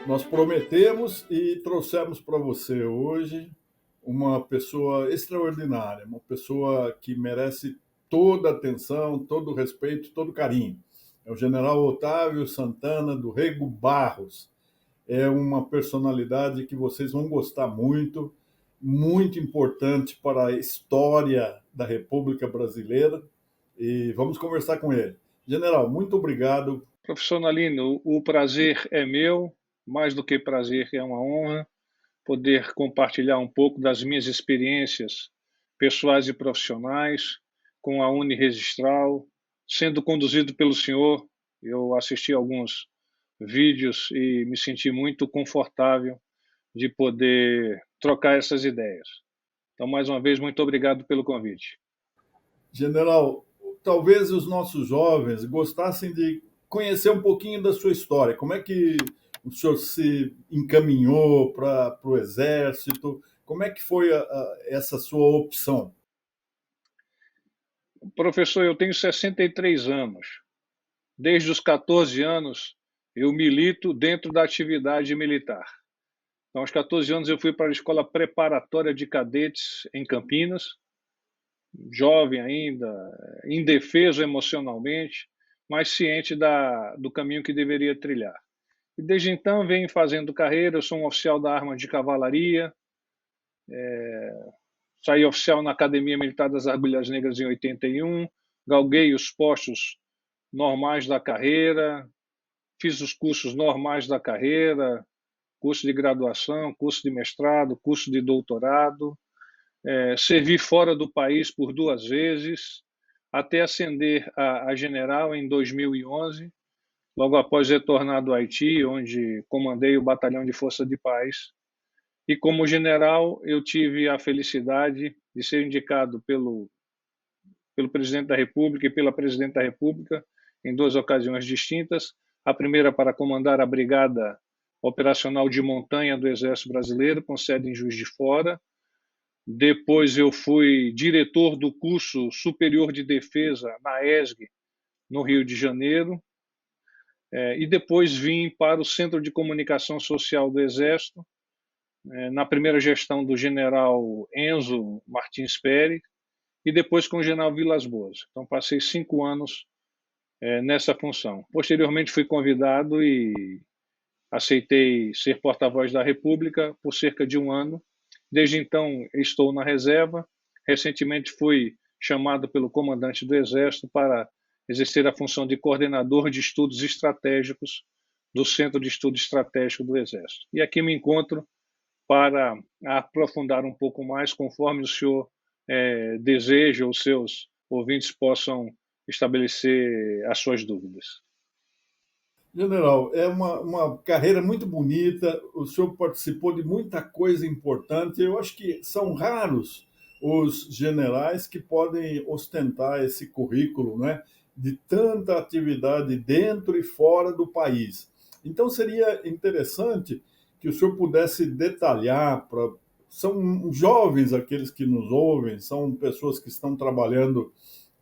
Nós prometemos e trouxemos para você hoje uma pessoa extraordinária, uma pessoa que merece toda a atenção, todo o respeito, todo o carinho. É o General Otávio Santana do Rego Barros. É uma personalidade que vocês vão gostar muito, muito importante para a história da República Brasileira. E vamos conversar com ele. General, muito obrigado. Professor Nalino, o prazer é meu, mais do que prazer, é uma honra poder compartilhar um pouco das minhas experiências pessoais e profissionais com a Uniregistral, sendo conduzido pelo senhor. Eu assisti alguns vídeos e me senti muito confortável de poder trocar essas ideias. Então, mais uma vez, muito obrigado pelo convite. General, talvez os nossos jovens gostassem de conhecer um pouquinho da sua história. Como é que o senhor se encaminhou para o Exército? Como é que foi essa sua opção? Professor, eu tenho 63 anos. Desde os 14 anos, eu milito dentro da atividade militar. Então, aos 14 anos, eu fui para a Escola Preparatória de Cadetes em Campinas, jovem ainda, indefeso emocionalmente, mas ciente do caminho que deveria trilhar. E desde então venho fazendo carreira, eu sou um oficial da Arma de Cavalaria, saí oficial na Academia Militar das Agulhas Negras em 81, galguei os postos normais da carreira, fiz os cursos normais da carreira, curso de graduação, curso de mestrado, curso de doutorado, servi fora do país por 2 vezes, até ascender a general em 2011, logo após retornar do Haiti, onde comandei o Batalhão de Força de Paz. E como general, eu tive a felicidade de ser indicado pelo presidente da República e pela presidente da República em 2 ocasiões distintas. A primeira para comandar a Brigada Operacional de Montanha do Exército Brasileiro, com sede em Juiz de Fora. Depois eu fui diretor do curso superior de defesa na ESG, no Rio de Janeiro. E depois vim para o Centro de Comunicação Social do Exército, na primeira gestão do general Enzo Martins Pérez, e depois com o general Vilas Boas. Então passei 5 anos nessa função. Posteriormente fui convidado e aceitei ser porta-voz da República por cerca de 1 ano. Desde então estou na reserva. Recentemente fui chamado pelo comandante do Exército para exercer a função de coordenador de estudos estratégicos do Centro de Estudo Estratégico do Exército. E aqui me encontro para aprofundar um pouco mais, conforme o senhor deseja, os seus ouvintes possam estabelecer as suas dúvidas. General, é uma carreira muito bonita, o senhor participou de muita coisa importante. Eu acho que são raros os generais que podem ostentar esse currículo, né, de tanta atividade dentro e fora do país. Então, seria interessante que o senhor pudesse detalhar para. São jovens aqueles que nos ouvem, são pessoas que estão trabalhando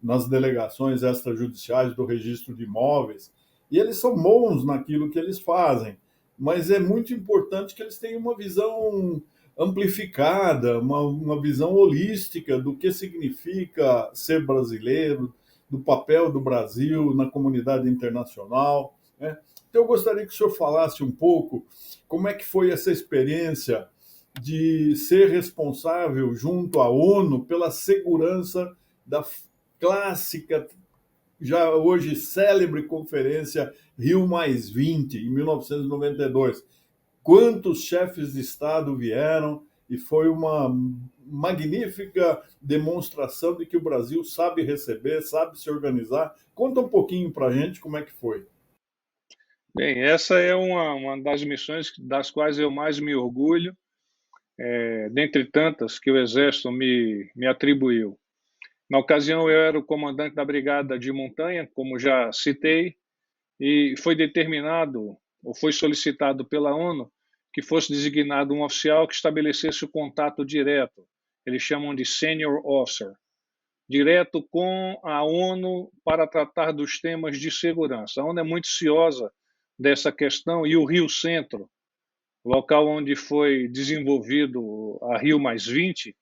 nas delegações extrajudiciais do registro de imóveis, e eles são bons naquilo que eles fazem, mas é muito importante que eles tenham uma visão amplificada, uma visão holística do que significa ser brasileiro, do papel do Brasil na comunidade internacional, né? Então eu gostaria que o senhor falasse um pouco como é que foi essa experiência de ser responsável junto à ONU pela segurança da clássica, já hoje célebre conferência Rio+20, em 1992. Quantos chefes de Estado vieram e foi uma magnífica demonstração de que o Brasil sabe receber, sabe se organizar. Conta um pouquinho para a gente como é que foi. Bem, essa é uma das missões das quais eu mais me orgulho, dentre tantas que o Exército me atribuiu. Na ocasião, eu era o comandante da Brigada de Montanha, como já citei, e foi determinado, ou foi solicitado pela ONU, que fosse designado um oficial que estabelecesse o contato direto, eles chamam de Senior Officer, direto com a ONU para tratar dos temas de segurança. A ONU é muito ciosa dessa questão e o Rio Centro local onde foi desenvolvido a Rio+20,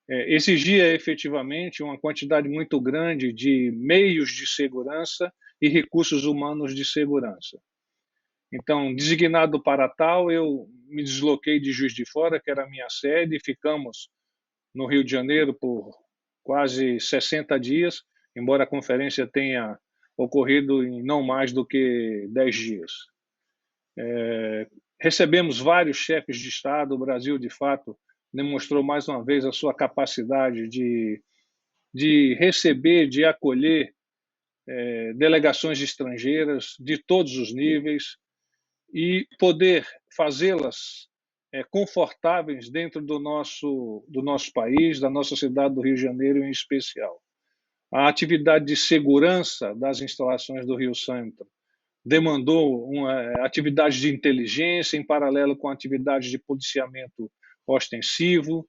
exigia efetivamente uma quantidade muito grande de meios de segurança e recursos humanos de segurança. Então, designado para tal, eu me desloquei de Juiz de Fora, que era a minha sede, e ficamos no Rio de Janeiro por quase 60 dias, embora a conferência tenha ocorrido em não mais do que 10 dias. Recebemos vários chefes de Estado. O Brasil, de fato, demonstrou mais uma vez a sua capacidade de receber, de acolher delegações estrangeiras de todos os níveis e poder fazê-las confortáveis dentro do nosso país, da nossa cidade do Rio de Janeiro em especial. A atividade de segurança das instalações do Rio Centro demandou uma atividade de inteligência em paralelo com atividades de policiamento ostensivo,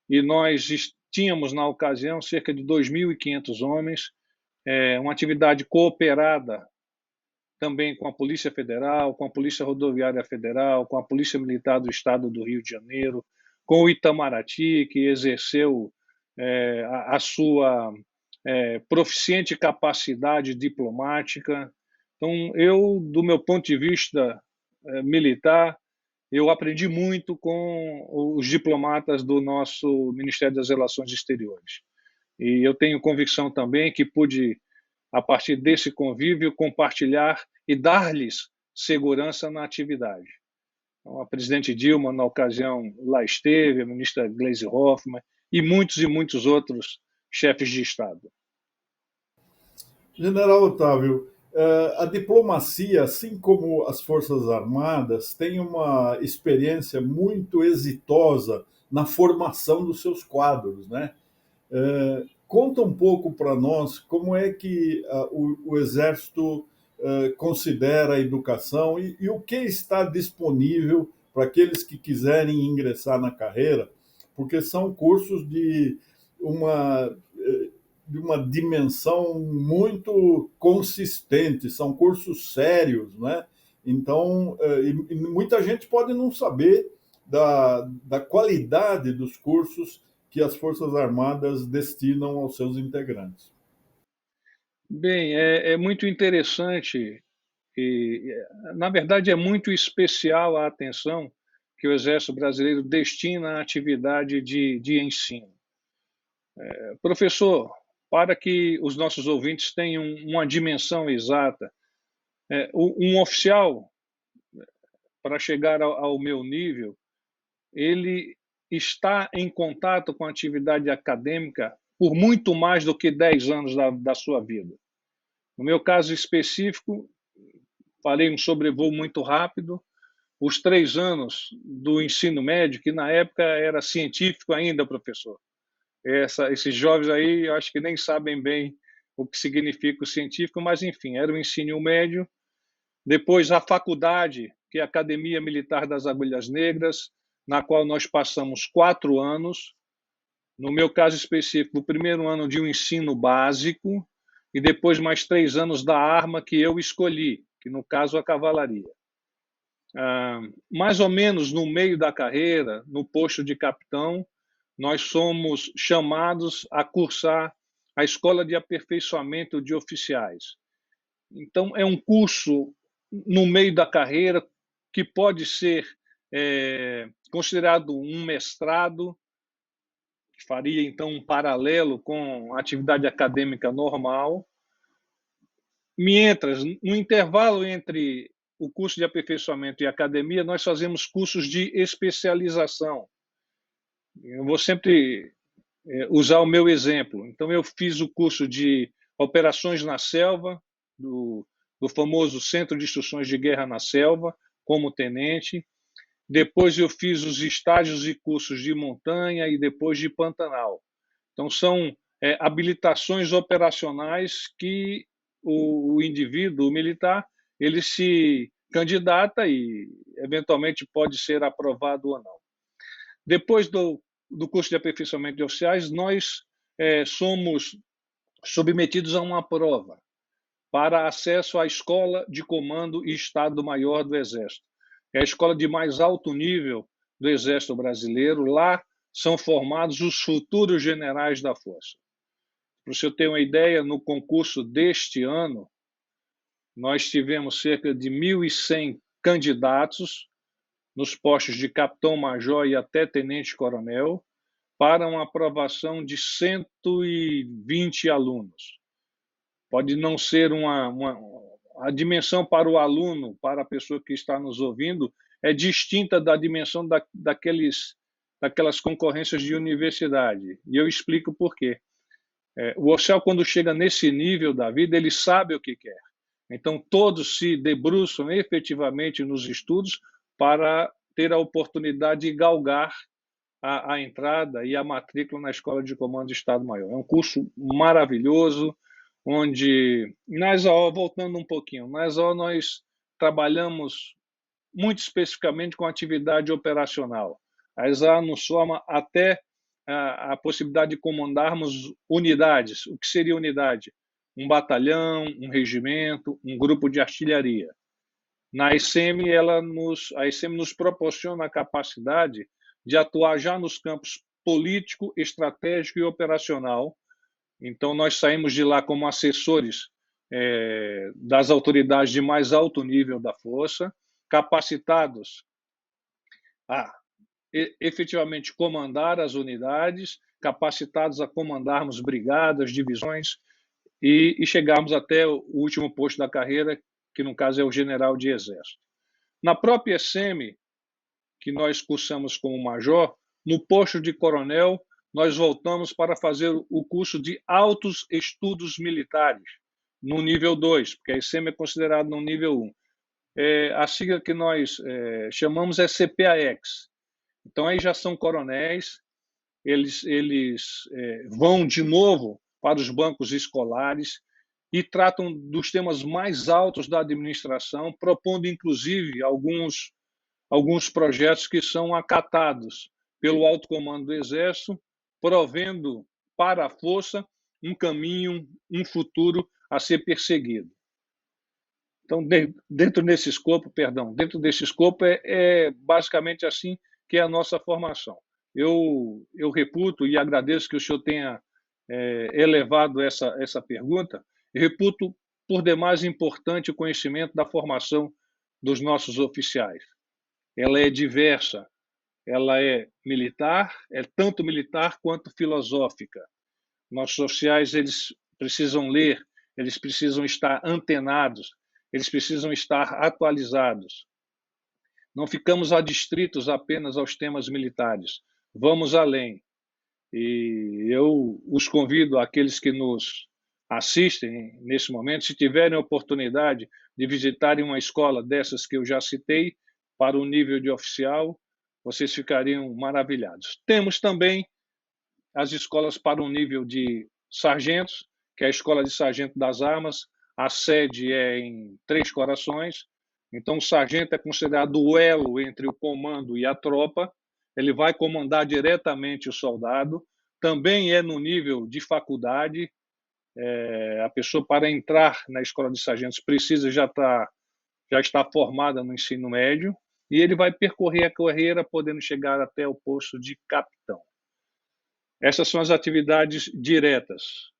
e nós tínhamos, na ocasião, cerca de 2.500 homens, uma atividade cooperada também com a Polícia Federal, com a Polícia Rodoviária Federal, com a Polícia Militar do Estado do Rio de Janeiro, com o Itamaraty, que exerceu a sua proficiente capacidade diplomática. Então, eu, do meu ponto de vista militar, eu aprendi muito com os diplomatas do nosso Ministério das Relações Exteriores. E eu tenho convicção também que pude, a partir desse convívio, compartilhar e dar-lhes segurança na atividade. Então, a presidente Dilma, na ocasião, lá esteve, a ministra Gleisi Hoffmann e muitos outros chefes de Estado. General Otávio, a diplomacia, assim como as Forças Armadas, tem uma experiência muito exitosa na formação dos seus quadros, né? Conta um pouco para nós como é que o Exército considera a educação e o que está disponível para aqueles que quiserem ingressar na carreira, porque são cursos de uma dimensão muito consistente, são cursos sérios, né? Então, e muita gente pode não saber da qualidade dos cursos que as Forças Armadas destinam aos seus integrantes. Bem, é muito interessante e, na verdade, é muito especial a atenção que o Exército Brasileiro destina à atividade de ensino. Professor, para que os nossos ouvintes tenham uma dimensão exata, um oficial, para chegar ao meu nível, ele está em contato com a atividade acadêmica por muito mais do que 10 anos da sua vida. No meu caso específico, farei um sobrevoo muito rápido. Os 3 anos do ensino médio, que na época era científico ainda, professor. Esses jovens aí, eu acho que nem sabem bem o que significa o científico, mas enfim, era o ensino médio. Depois a faculdade, que é a Academia Militar das Agulhas Negras, na qual nós passamos 4 anos. No meu caso específico, o primeiro ano de um ensino básico e depois mais 3 anos da arma que eu escolhi, que no caso a cavalaria. Mais ou menos no meio da carreira, no posto de capitão, nós somos chamados a cursar a Escola de Aperfeiçoamento de Oficiais. Então, é um curso no meio da carreira que pode ser considerado um mestrado, que faria, então, um paralelo com a atividade acadêmica normal. No intervalo entre o curso de aperfeiçoamento e a academia, nós fazemos cursos de especialização. Eu vou sempre usar o meu exemplo. Então, eu fiz o curso de Operações na Selva, do famoso Centro de Instruções de Guerra na Selva, como tenente. Depois eu fiz os estágios e cursos de montanha e depois de Pantanal. Então, são habilitações operacionais que o indivíduo, o militar, ele se candidata e, eventualmente, pode ser aprovado ou não. Depois do curso de aperfeiçoamento de oficiais, nós somos submetidos a uma prova para acesso à Escola de Comando e Estado-Maior do Exército. é a escola de mais alto nível do Exército Brasileiro. Lá são formados os futuros generais da Força. Para você ter uma ideia, no concurso deste ano, nós tivemos cerca de 1.100 candidatos nos postos de capitão-major e até tenente-coronel, para uma aprovação de 120 alunos. Pode não ser a dimensão para o aluno, para a pessoa que está nos ouvindo, é distinta da dimensão daquelas concorrências de universidade. E eu explico por quê. O oficial, quando chega nesse nível da vida, ele sabe o que quer. Então, todos se debruçam efetivamente nos estudos para ter a oportunidade de galgar a entrada e a matrícula na Escola de Comando de Estado-Maior. É um curso maravilhoso, onde, na ESAO, voltando um pouquinho, na ESAO nós trabalhamos muito especificamente com atividade operacional. A ESAO nos forma até a possibilidade de comandarmos unidades. O que seria unidade? Um batalhão, um regimento, um grupo de artilharia. Na ECM, a ECM nos proporciona a capacidade de atuar já nos campos político, estratégico e operacional. Então, nós saímos de lá como assessores das autoridades de mais alto nível da Força, capacitados a efetivamente comandar as unidades, capacitados a comandarmos brigadas, divisões e chegarmos até o último posto da carreira, que no caso é o general de exército. Na própria ECM, que nós cursamos como major, no posto de coronel, nós voltamos para fazer o curso de altos estudos militares, no nível 2, porque a ECM é considerado no nível 1. A sigla que nós chamamos é CPAEX. Então, aí já são coronéis, eles vão de novo para os bancos escolares e tratam dos temas mais altos da administração, propondo, inclusive, alguns projetos que são acatados pelo alto comando do Exército, provendo para a Força um caminho, um futuro a ser perseguido. Então, dentro desse escopo é basicamente assim que é a nossa formação. Eu reputo e agradeço que o senhor tenha elevado essa pergunta. Eu reputo por demais importante o conhecimento da formação dos nossos oficiais. Ela é diversa, ela é militar, é tanto militar quanto filosófica. Nossos oficiais, eles precisam ler, eles precisam estar antenados, eles precisam estar atualizados. Não ficamos adstritos apenas aos temas militares, vamos além. E eu os convido, aqueles que nos assistem nesse momento, se tiverem a oportunidade de visitarem uma escola dessas que eu já citei, para o nível de oficial, vocês ficariam maravilhados. Temos também as escolas para o nível de sargentos, que é a Escola de Sargento das Armas. A sede é em Três Corações. Então, o sargento é considerado o elo entre o comando e a tropa. Ele vai comandar diretamente o soldado. Também é no nível de faculdade. A pessoa, para entrar na Escola de Sargentos, precisa já estar formada no ensino médio. E ele vai percorrer a carreira, podendo chegar até o posto de capitão. Essas são as atividades diretas.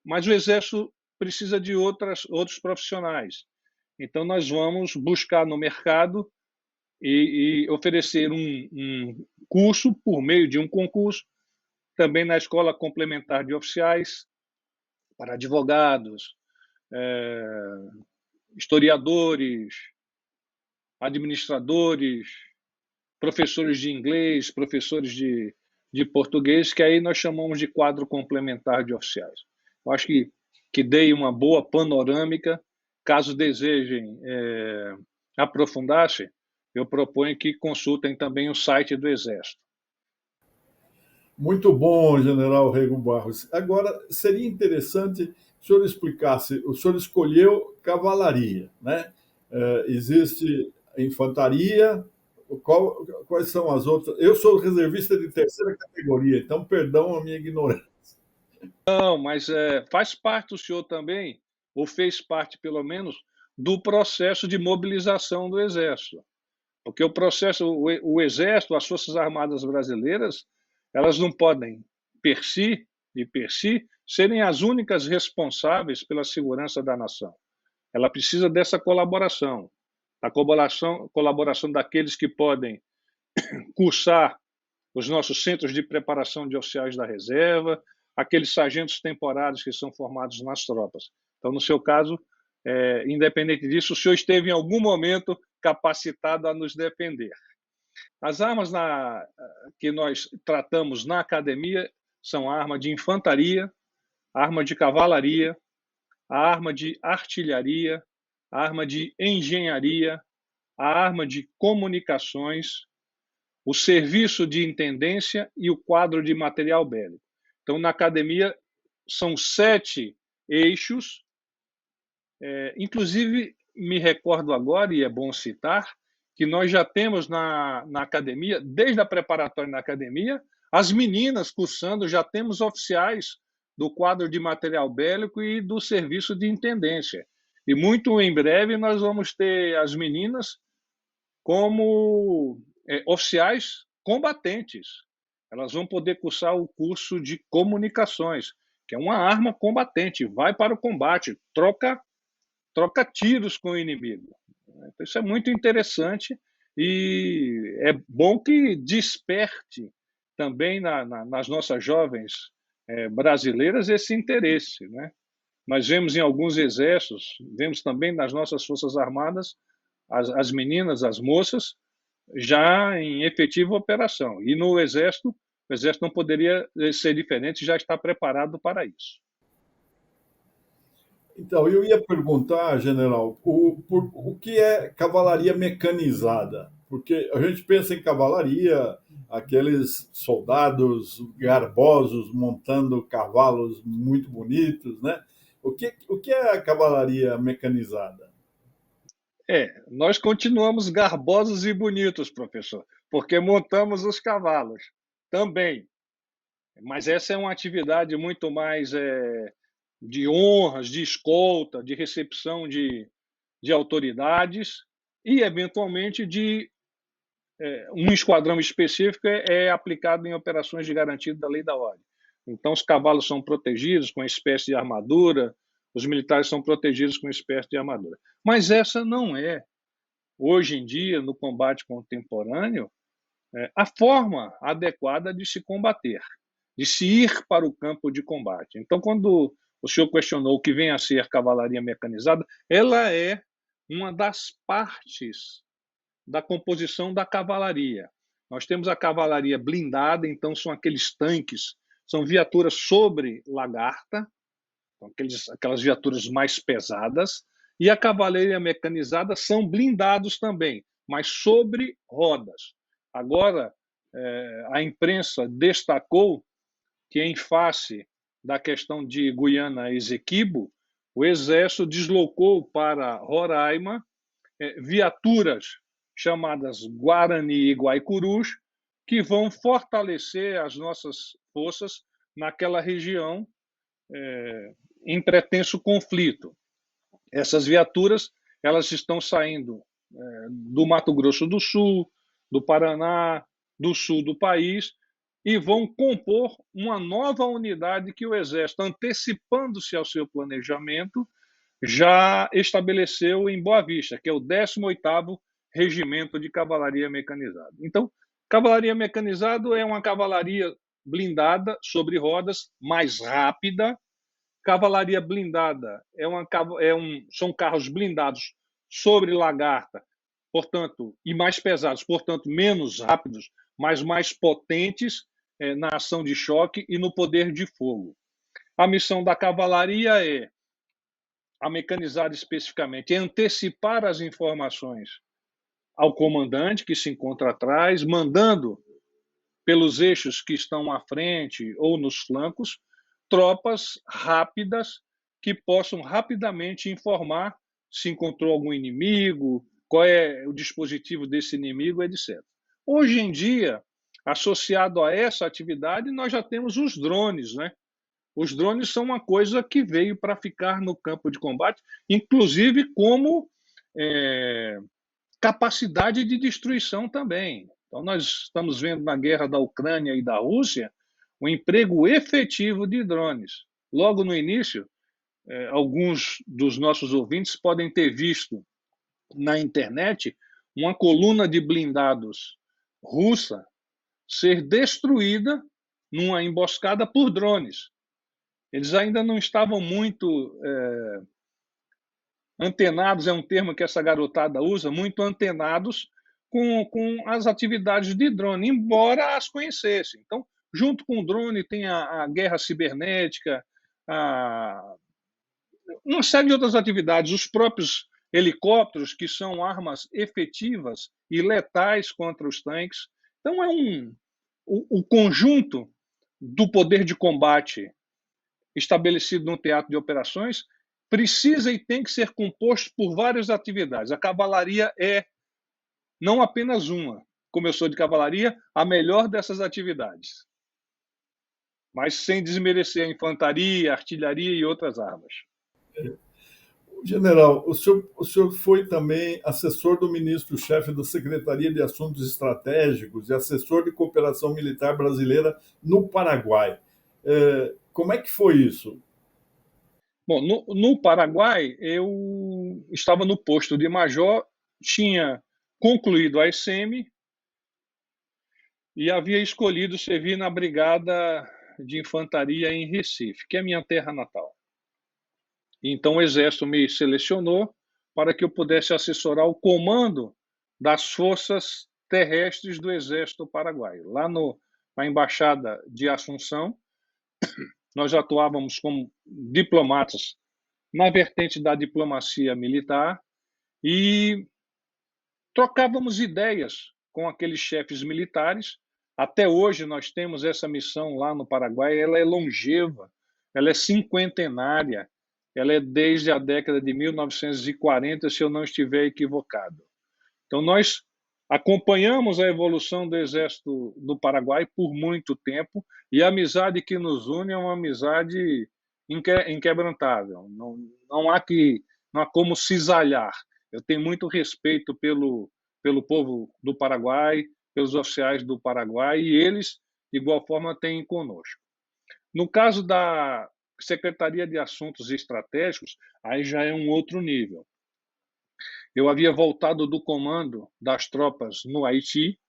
Mas o Exército precisa de outros profissionais. Então, nós vamos buscar no mercado e oferecer um curso por meio de um concurso, também na Escola Complementar de Oficiais, para advogados, historiadores, administradores, professores de inglês, professores de português, que aí nós chamamos de quadro complementar de oficiais. Eu acho que dei uma boa panorâmica. Caso desejem aprofundar-se, eu proponho que consultem também o site do Exército. Muito bom, General Rego Barros. Agora, seria interessante que o senhor explicasse, o senhor escolheu cavalaria, né? Existe infantaria, quais são as outras? Eu sou reservista de terceira categoria, então perdão a minha ignorância. Não, mas faz parte o senhor também, ou fez parte pelo menos, do processo de mobilização do Exército. Porque o Exército, as Forças Armadas brasileiras, elas não podem, per si, serem as únicas responsáveis pela segurança da nação. Ela precisa dessa colaboração, a colaboração daqueles que podem cursar os nossos centros de preparação de oficiais da reserva, aqueles sargentos temporários que são formados nas tropas. Então, no seu caso, independente disso, o senhor esteve em algum momento capacitado a nos defender. As armas que nós tratamos na academia são a arma de infantaria, a arma de cavalaria, a arma de artilharia, a arma de engenharia, a arma de comunicações, o serviço de intendência e o quadro de material bélico. Então, na academia, são 7 eixos. Inclusive, me recordo agora, e é bom citar, que nós já temos na academia, desde a preparatória na academia, as meninas cursando, já temos oficiais do quadro de material bélico e do serviço de intendência. E muito em breve nós vamos ter as meninas como oficiais combatentes. Elas vão poder cursar o curso de comunicações, que é uma arma combatente, vai para o combate, troca tiros com o inimigo. Então, isso é muito interessante e é bom que desperte também nas nossas jovens brasileiras esse interesse, né? Nós vemos em alguns exércitos, vemos também nas nossas Forças Armadas, as meninas, as moças, já em efetiva operação. E no Exército, o Exército não poderia ser diferente, já está preparado para isso. Então, eu ia perguntar, general, o que é cavalaria mecanizada? Porque a gente pensa em cavalaria, aqueles soldados garbosos montando cavalos muito bonitos, né? O que é a cavalaria mecanizada? Nós continuamos garbosos e bonitos, professor, porque montamos os cavalos também. Mas essa é uma atividade muito mais de honras, de escolta, de recepção de autoridades e, eventualmente, de um esquadrão específico é aplicado em operações de garantia da lei e da ordem. Então, os cavalos são protegidos com uma espécie de armadura, os militares são protegidos com uma espécie de armadura. Mas essa não é, hoje em dia, no combate contemporâneo, a forma adequada de se combater, de se ir para o campo de combate. Então, quando o senhor questionou o que vem a ser cavalaria mecanizada, ela é uma das partes da composição da cavalaria. Nós temos a cavalaria blindada, então são aqueles tanques, são viaturas sobre lagarta, aquelas viaturas mais pesadas, e a cavalaria mecanizada são blindados também, mas sobre rodas. Agora, a imprensa destacou que, em face da questão de Guiana e Esequibo, o Exército deslocou para Roraima viaturas chamadas Guarani e Guaicurus, que vão fortalecer as nossas forças naquela região em pretenso conflito. Essas viaturas elas estão saindo do Mato Grosso do Sul, do Paraná, do sul do país, e vão compor uma nova unidade que o Exército, antecipando-se ao seu planejamento, já estabeleceu em Boa Vista, que é o 18º Regimento de Cavalaria Mecanizada. Então, cavalaria mecanizada é uma cavalaria blindada sobre rodas, mais rápida. Cavalaria blindada são carros blindados sobre lagarta, portanto, e mais pesados, portanto, menos rápidos, mas mais potentes na ação de choque e no poder de fogo. A missão da cavalaria a mecanizada especificamente, é antecipar as informações ao comandante que se encontra atrás, mandando pelos eixos que estão à frente ou nos flancos, tropas rápidas que possam rapidamente informar se encontrou algum inimigo, qual é o dispositivo desse inimigo, etc. Hoje em dia, associado a essa atividade, nós já temos os drones, né? Os drones são uma coisa que veio para ficar no campo de combate, inclusive como capacidade de destruição também. Então, nós estamos vendo na guerra da Ucrânia e da Rússia o emprego efetivo de drones. Logo no início, alguns dos nossos ouvintes podem ter visto na internet uma coluna de blindados russa ser destruída numa emboscada por drones. Eles ainda não estavam muito antenados, é um termo que essa garotada usa, muito antenados com as atividades de drone, embora as conhecessem. Então, junto com o drone tem a guerra cibernética, uma série de outras atividades, os próprios helicópteros, que são armas efetivas e letais contra os tanques. Então, o conjunto do poder de combate estabelecido no teatro de operações precisa e tem que ser composto por várias atividades. A cavalaria é não apenas uma. Como eu sou de cavalaria, a melhor dessas atividades. Mas sem desmerecer a infantaria, a artilharia e outras armas. General, o senhor foi também assessor do ministro-chefe da Secretaria de Assuntos Estratégicos e assessor de cooperação militar brasileira no Paraguai. Como é que foi isso? Bom, no Paraguai, eu estava no posto de major, tinha concluído a SM e havia escolhido servir na Brigada de Infantaria em Recife, que é minha terra natal. Então o Exército me selecionou para que eu pudesse assessorar o comando das forças terrestres do Exército Paraguaio. Lá na Embaixada de Assunção, nós atuávamos como diplomatas na vertente da diplomacia militar e trocávamos ideias com aqueles chefes militares. Até hoje nós temos essa missão lá no Paraguai, ela é longeva, ela é cinquentenária, ela é desde a década de 1940, se eu não estiver equivocado. Então nós acompanhamos a evolução do Exército do Paraguai por muito tempo e a amizade que nos une é uma amizade inquebrantável. Não há como cisalhar. Eu tenho muito respeito pelo povo do Paraguai, pelos oficiais do Paraguai, e eles, de igual forma, têm conosco. No caso da Secretaria de Assuntos Estratégicos, aí já é um outro nível. Eu havia voltado do comando das tropas no Haiti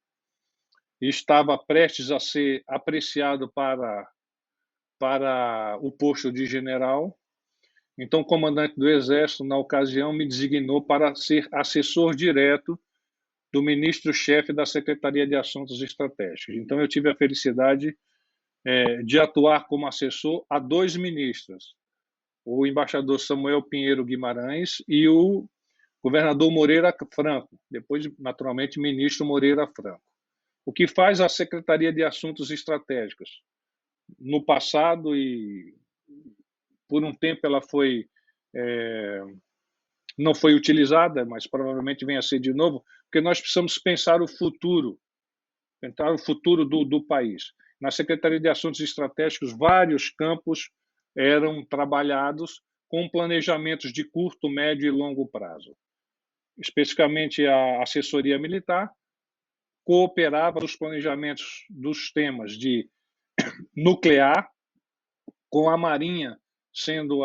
e estava prestes a ser apreciado para o posto de general. Então, o comandante do Exército, na ocasião, me designou para ser assessor direto do ministro-chefe da Secretaria de Assuntos Estratégicos. Então, eu tive a felicidade de atuar como assessor a dois ministros, o embaixador Samuel Pinheiro Guimarães e o governador Moreira Franco, depois, naturalmente, ministro Moreira Franco. O que faz a Secretaria de Assuntos Estratégicos? No passado, e por um tempo ela não foi utilizada, mas provavelmente venha a ser de novo, porque nós precisamos pensar o futuro do país. Na Secretaria de Assuntos Estratégicos, vários campos eram trabalhados com planejamentos de curto, médio e longo prazo. Especificamente a assessoria militar cooperava nos planejamentos dos temas de nuclear, com a Marinha sendo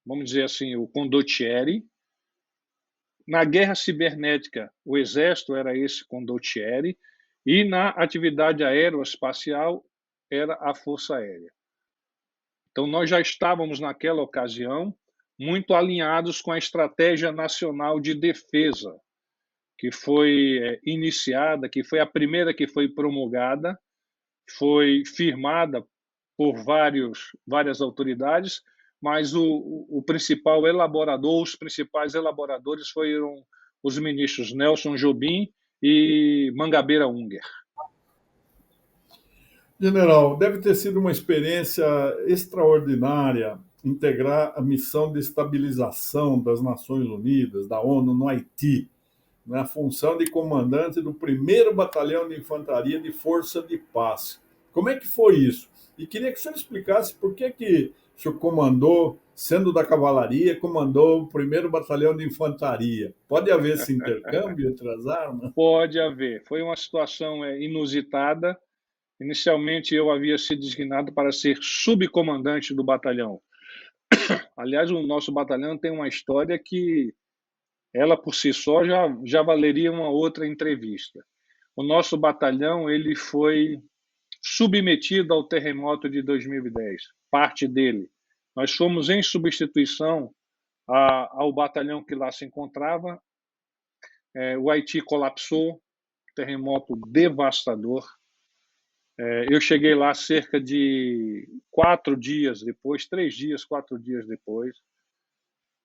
vamos dizer assim, o condottieri. Na guerra cibernética, o Exército era esse condottieri, e na atividade aeroespacial era a Força Aérea. Então, nós já estávamos, naquela ocasião, muito alinhados com a Estratégia Nacional de Defesa, que foi iniciada, que foi a primeira que foi promulgada, foi firmada por várias autoridades, mas o principal elaborador, os principais elaboradores foram os ministros Nelson Jobim e Mangabeira Unger. General, deve ter sido uma experiência extraordinária integrar a missão de estabilização das Nações Unidas, da ONU, no Haiti, na função de comandante do 1º Batalhão de Infantaria de Força de Paz. Como é que foi isso? E queria que o senhor explicasse por que o senhor comandou, sendo da cavalaria, comandou o primeiro batalhão de infantaria. Pode haver esse intercâmbio entre as armas? Pode haver. Foi uma situação inusitada. Inicialmente, eu havia sido designado para ser subcomandante do batalhão. Aliás, o nosso batalhão tem uma história que ela por si só já valeria uma outra entrevista. O nosso batalhão ele foi submetido ao terremoto de 2010, parte dele. Nós fomos em substituição ao batalhão que lá se encontrava. O Haiti colapsou, terremoto devastador. Eu cheguei lá cerca de 4 dias depois, 3 dias, 4 dias depois.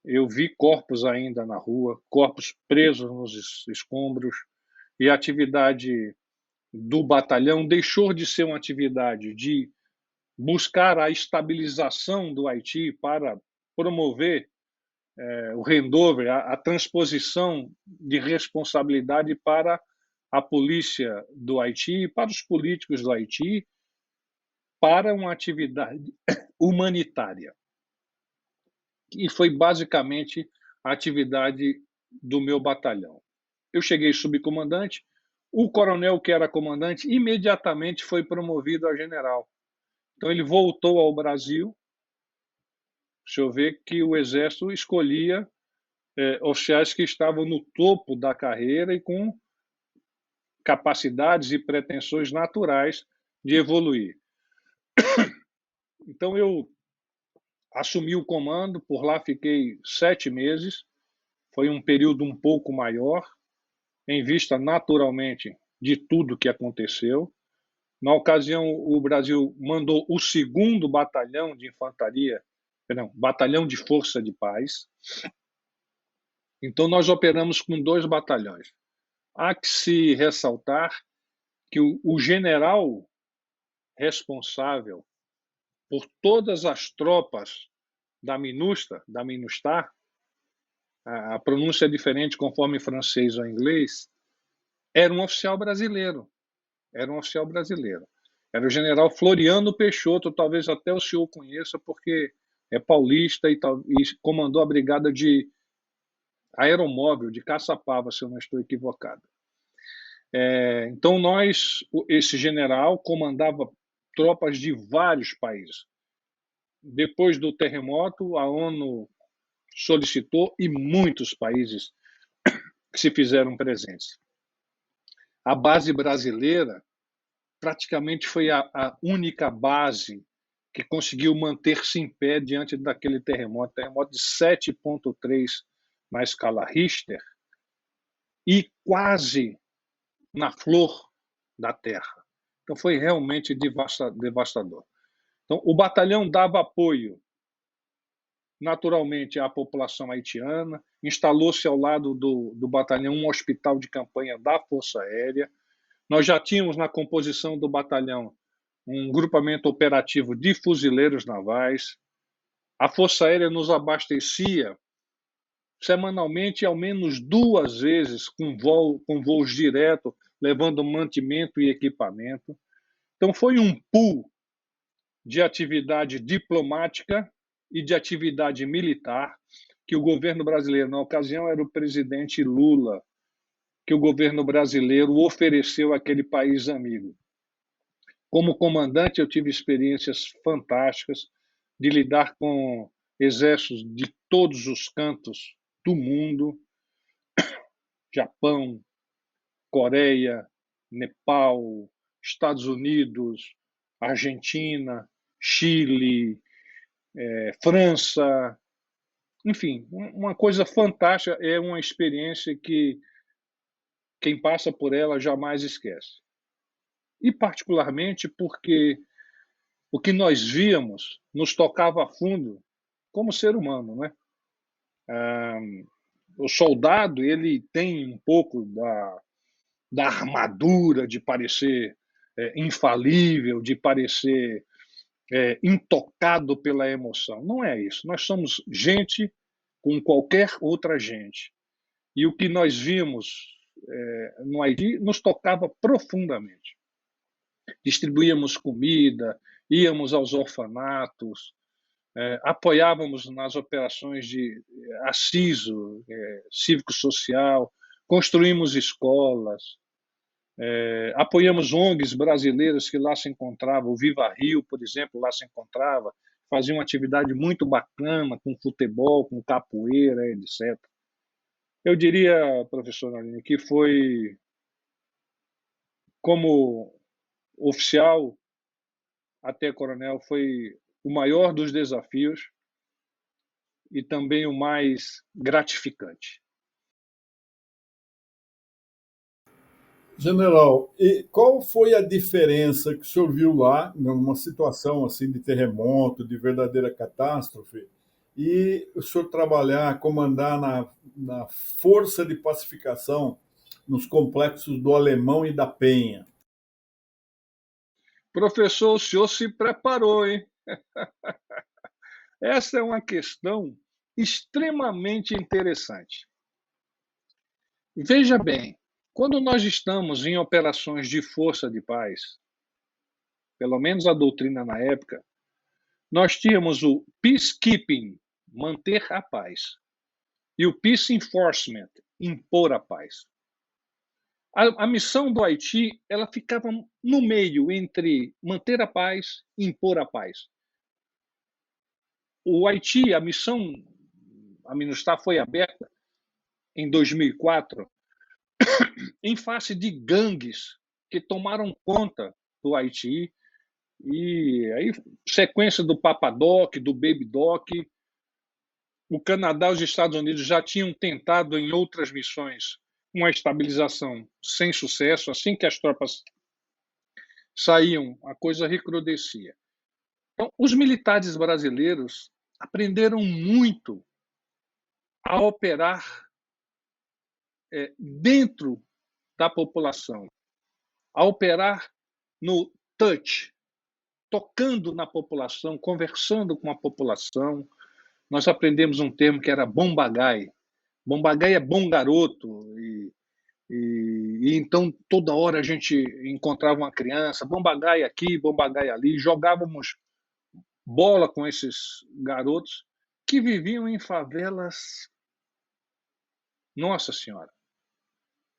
Eu vi corpos ainda na rua, corpos presos nos escombros, e a atividade do batalhão deixou de ser uma atividade de buscar a estabilização do Haiti para promover o handover, a transposição de responsabilidade para a polícia do Haiti, para os políticos do Haiti, para uma atividade humanitária. E foi basicamente a atividade do meu batalhão. Eu cheguei subcomandante, o coronel que era comandante imediatamente foi promovido a general. Então ele voltou ao Brasil. O senhor vê que o Exército escolhia oficiais que estavam no topo da carreira e com capacidades e pretensões naturais de evoluir. Então eu assumi o comando, por lá fiquei 7 meses, foi um período um pouco maior, em vista naturalmente de tudo que aconteceu. Na ocasião, o Brasil mandou o 2º Batalhão de Infantaria, Batalhão de Força de Paz. Então nós operamos com 2 batalhões. Há que se ressaltar que o general responsável por todas as tropas da MINUSTAH, a pronúncia é diferente conforme francês ou inglês, era um oficial brasileiro. Era o general Floriano Peixoto, talvez até o senhor conheça, porque é paulista e comandou a brigada de aeromóvel, de Caçapava, se eu não estou equivocado. Então esse general comandava tropas de vários países. Depois do terremoto, a ONU solicitou e muitos países se fizeram presentes. A base brasileira praticamente foi a única base que conseguiu manter-se em pé diante daquele terremoto de 7,3 na escala Richter, e quase na flor da terra. Então foi realmente devastador. Então o batalhão dava apoio naturalmente à população haitiana, instalou-se ao lado do batalhão um hospital de campanha da Força Aérea. Nós já tínhamos na composição do batalhão um grupamento operativo de fuzileiros navais. A Força Aérea nos abastecia semanalmente ao menos 2 vezes com voos diretos, levando mantimento e equipamento. Então foi um pool de atividade diplomática e de atividade militar que o governo brasileiro, na ocasião era o presidente Lula, que o governo brasileiro ofereceu àquele país amigo. Como comandante, eu tive experiências fantásticas de lidar com exércitos de todos os cantos do mundo, Japão, Coreia, Nepal, Estados Unidos, Argentina, Chile, França, enfim, uma coisa fantástica, é uma experiência que quem passa por ela jamais esquece. E particularmente porque o que nós víamos nos tocava a fundo como ser humano, né? O soldado ele tem um pouco da armadura de parecer infalível, de parecer intocado pela emoção. Não é isso. Nós somos gente com qualquer outra gente. E o que nós vimos no Haiti nos tocava profundamente. Distribuíamos comida, íamos aos orfanatos, apoiávamos nas operações de assiso, cívico-social, construímos escolas, apoiamos ONGs brasileiras que lá se encontravam, o Viva Rio, por exemplo, lá se encontrava, fazia uma atividade muito bacana com futebol, com capoeira, etc. Eu diria, professor Aline, que foi, como oficial até coronel, foi o maior dos desafios e também o mais gratificante. General, e qual foi a diferença que o senhor viu lá, numa situação assim de terremoto, de verdadeira catástrofe, e o senhor trabalhar, comandar na força de pacificação nos complexos do Alemão e da Penha? Professor, o senhor se preparou, hein? Essa é uma questão extremamente interessante. Veja bem, quando nós estamos em operações de força de paz, pelo menos a doutrina na época, nós tínhamos o peacekeeping, manter a paz, e o peace enforcement, impor a paz. A missão do Haiti, ela ficava no meio entre manter a paz e impor a paz. O Haiti, a missão, a MINUSTAH foi aberta em 2004 em face de gangues que tomaram conta do Haiti, e aí sequência do Papa Doc, do Baby Doc. O Canadá e os Estados Unidos já tinham tentado em outras missões uma estabilização sem sucesso. Assim que as tropas saíam, a coisa recrudescia. Então, os militares brasileiros aprenderam muito a operar dentro da população, a operar no touch, tocando na população, conversando com a população. Nós aprendemos um termo que era bombagai. Bombagai é bom garoto, e então toda hora a gente encontrava uma criança, bombagai aqui, bombagai ali, jogávamos bola com esses garotos que viviam em favelas. Nossa Senhora,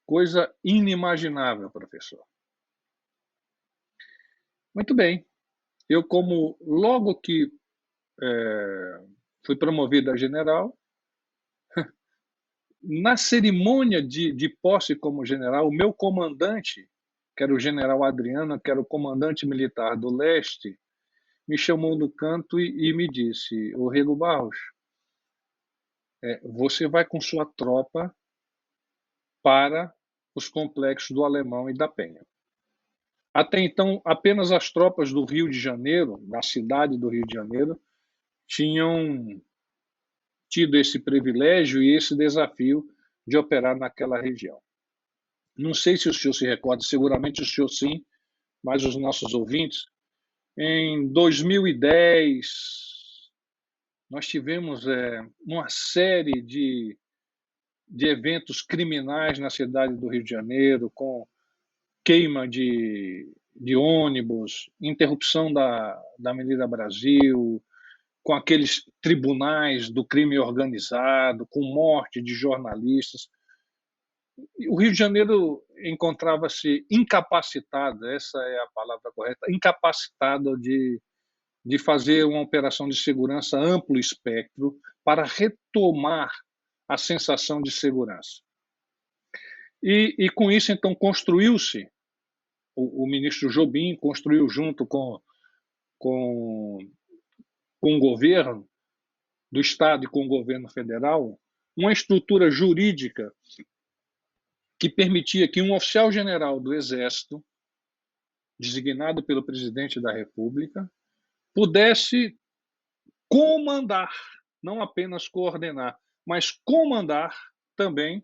coisa inimaginável, professor. Muito bem. Eu, como logo que fui promovido a general, na cerimônia de posse como general, o meu comandante, que era o general Adriano, que era o comandante militar do leste, me chamou no canto e me disse: "Ô Rego Barros, você vai com sua tropa para os complexos do Alemão e da Penha. Até então, apenas as tropas do Rio de Janeiro, da cidade do Rio de Janeiro, tinham tido esse privilégio e esse desafio de operar naquela região. Não sei se o senhor se recorda, seguramente o senhor sim, mas os nossos ouvintes. Em 2010, nós tivemos uma série de eventos criminais na cidade do Rio de Janeiro, com queima de ônibus, interrupção da Avenida Brasil, com aqueles tribunais do crime organizado, com morte de jornalistas. O Rio de Janeiro encontrava-se incapacitado, essa é a palavra correta, incapacitado de fazer uma operação de segurança amplo espectro para retomar a sensação de segurança. E com isso, então, construiu-se, o ministro Jobim construiu junto com o governo do Estado e com o governo federal uma estrutura jurídica que permitia que um oficial general do Exército, designado pelo presidente da República, pudesse comandar, não apenas coordenar, mas comandar também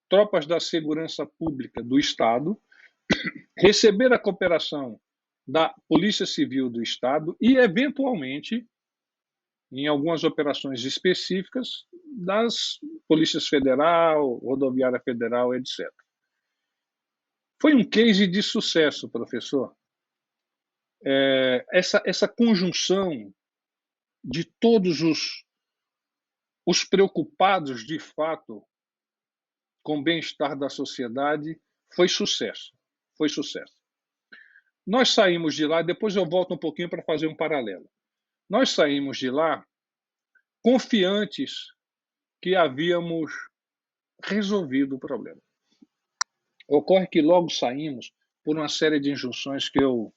tropas da segurança pública do Estado, receber a cooperação da Polícia Civil do Estado e, eventualmente, em algumas operações específicas, das Polícias Federal, Rodoviária Federal, etc. Foi um case de sucesso, professor. Essa conjunção de todos os preocupados, de fato, com o bem-estar da sociedade, foi sucesso. Foi sucesso. Nós saímos de lá, depois eu volto um pouquinho para fazer um paralelo. Nós saímos de lá confiantes que havíamos resolvido o problema. Ocorre que logo saímos por uma série de injunções que eu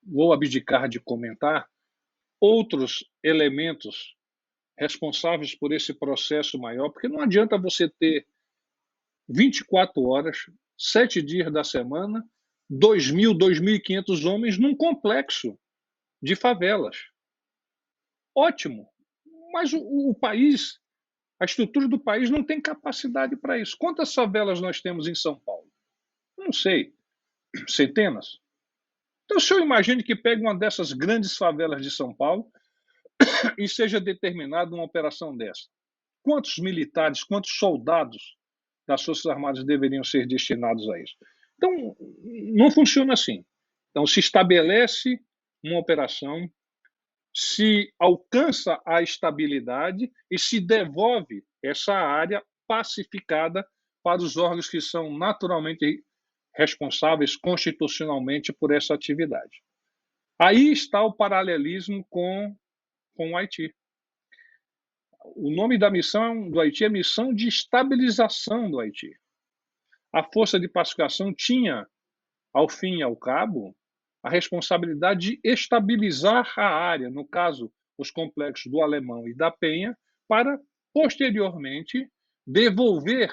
vou abdicar de comentar, outros elementos responsáveis por esse processo maior, porque não adianta você ter 24 horas, 7 dias da semana, 2.000, 2.500 homens num complexo de favelas. Ótimo, mas o país, a estrutura do país não tem capacidade para isso. Quantas favelas nós temos em São Paulo? Não sei, centenas. Então, o senhor imagine que pegue uma dessas grandes favelas de São Paulo e seja determinada uma operação dessa. Quantos militares, quantos soldados das Forças Armadas deveriam ser destinados a isso? Então, não funciona assim. Então, se estabelece uma operação, se alcança a estabilidade e se devolve essa área pacificada para os órgãos que são naturalmente responsáveis constitucionalmente por essa atividade. Aí está o paralelismo com o Haiti. O nome da missão do Haiti é Missão de Estabilização do Haiti. A Força de Pacificação tinha, ao fim e ao cabo, a responsabilidade de estabilizar a área, no caso, os complexos do Alemão e da Penha, para, posteriormente, devolver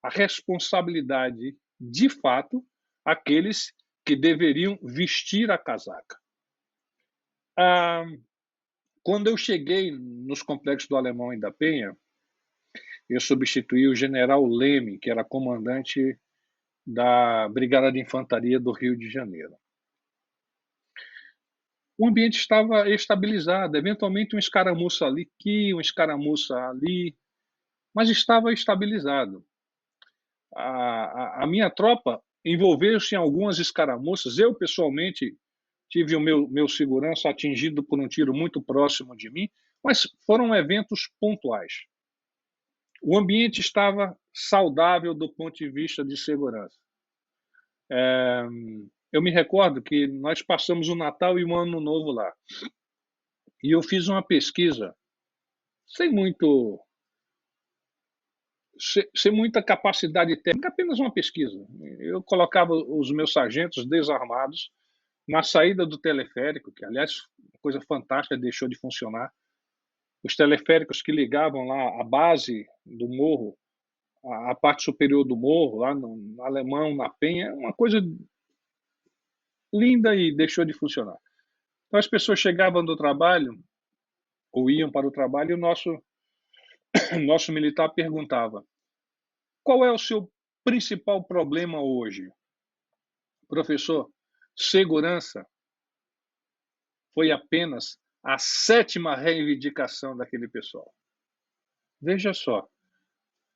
a responsabilidade, de fato, àqueles que deveriam vestir a casaca. Quando eu cheguei nos complexos do Alemão e da Penha, eu substituí o general Leme, que era comandante da Brigada de Infantaria do Rio de Janeiro. O ambiente estava estabilizado, eventualmente um escaramuça ali aqui, um escaramuça ali, mas estava estabilizado. A minha tropa envolveu-se em algumas escaramuças. Eu, pessoalmente, tive o meu segurança atingido por um tiro muito próximo de mim, mas foram eventos pontuais. O ambiente estava saudável do ponto de vista de segurança. Eu me recordo que nós passamos o Natal e o Ano Novo lá. E eu fiz uma pesquisa, sem muita capacidade técnica, apenas uma pesquisa. Eu colocava os meus sargentos desarmados na saída do teleférico, que, aliás, coisa fantástica, deixou de funcionar. Os teleféricos que ligavam lá a base do morro, a parte superior do morro, lá no Alemão, na Penha, uma coisa linda e deixou de funcionar. Então as pessoas chegavam do trabalho, ou iam para o trabalho, e o nosso militar perguntava: qual é o seu principal problema hoje? Professor, segurança foi apenas a 7ª reivindicação daquele pessoal. Veja só,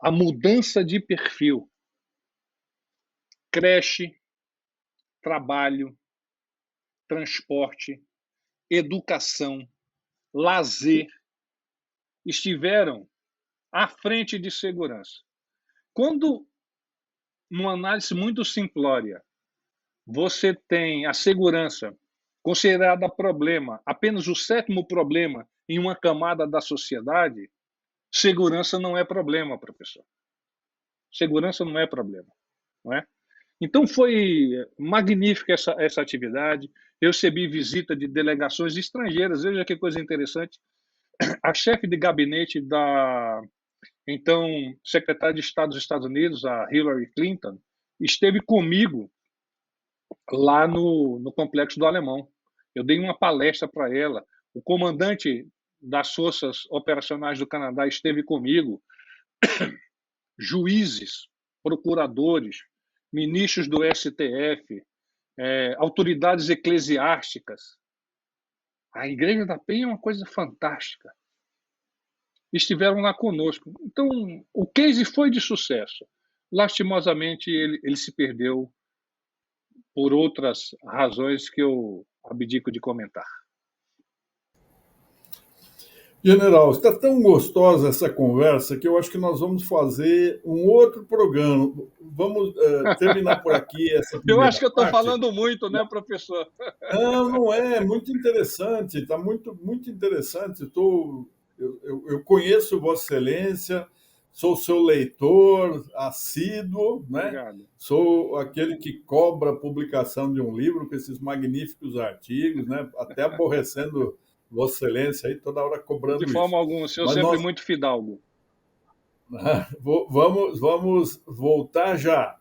a mudança de perfil, creche, trabalho, transporte, educação, lazer, estiveram à frente de segurança. Quando, numa análise muito simplória, você tem a segurança considerada problema, apenas o 7º problema em uma camada da sociedade, segurança não é problema, professor. Segurança não é problema, não é? Então foi magnífica essa atividade. Eu recebi visita de delegações estrangeiras. Veja que coisa interessante. A chefe de gabinete da então secretária de Estado dos Estados Unidos, a Hillary Clinton, esteve comigo lá no Complexo do Alemão. Eu dei uma palestra para ela. O comandante das Forças Operacionais do Canadá esteve comigo. Juízes, procuradores, ministros do STF, autoridades eclesiásticas. A Igreja da Penha é uma coisa fantástica. Estiveram lá conosco. Então, o case foi de sucesso. Lastimosamente, ele se perdeu por outras razões que eu abdico de comentar. General, está tão gostosa essa conversa que eu acho que nós vamos fazer um outro programa. Vamos terminar por aqui essa Eu acho primeira que eu estou parte. falando muito, né, professor? Não, não é, muito interessante, está muito, muito interessante. Eu conheço Vossa Excelência, sou seu leitor assíduo, né? Obrigado. Sou aquele que cobra a publicação de um livro com esses magníficos artigos, né? Até aborrecendo Vossa Excelência aí toda hora De cobrando forma isso. alguma, o senhor Mas sempre nós muito fidalgo. vamos voltar já.